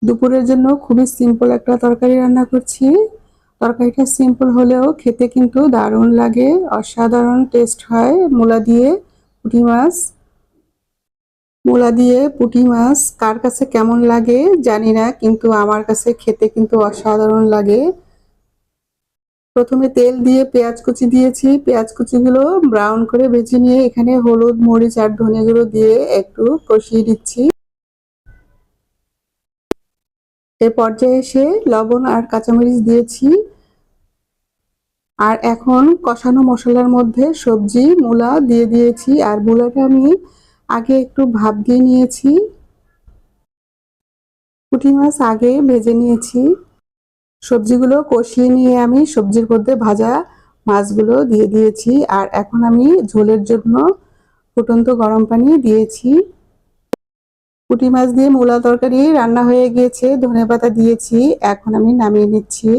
দুপুরের জন্য খুবই সিম্পল একটা তরকারি রান্না করছি। তরকারিটা সিম্পল হলেও খেতে কিন্তু দারুণ লাগে, অসাধারণ টেস্ট হয়। মূলা দিয়ে পুঁটি মাছ কার কাছে কেমন লাগে জানি না, কিন্তু আমার কাছে খেতে কিন্তু অসাধারণ লাগে। প্রথমে তেল দিয়ে পেঁয়াজ কুচি দিয়েছি, পেঁয়াজ কুচিগুলো ব্রাউন করে ভেজে নিয়ে এখানে হলুদ, মরিচ আর ধনে গুঁড়ো দিয়ে একটু কষিয়ে দিচ্ছি। এর পর্যায়ে এসে লবণ আর কাঁচামরিচ দিয়েছি। আর এখন কষানো মশলার মধ্যে সবজি মূলা দিয়ে দিয়েছি, আর মূলাটা আমি আগে একটু ভাপ দিয়ে নিয়েছি। পুঁটি মাছ আগে ভেজে নিয়েছি। সবজিগুলো কষিয়ে নিয়ে আমি সবজির মধ্যে ভাজা মাছগুলো দিয়ে দিয়েছি। আর এখন আমি ঝোলের জন্য ফুটন্ত গরম পানি দিয়েছি। পুঁটি মাছ দিয়ে মূলা তরকারি রান্না হয়ে গিয়েছে, ধনেপাতা দিয়েছি। এখন আমি নামিয়ে নিচ্ছি।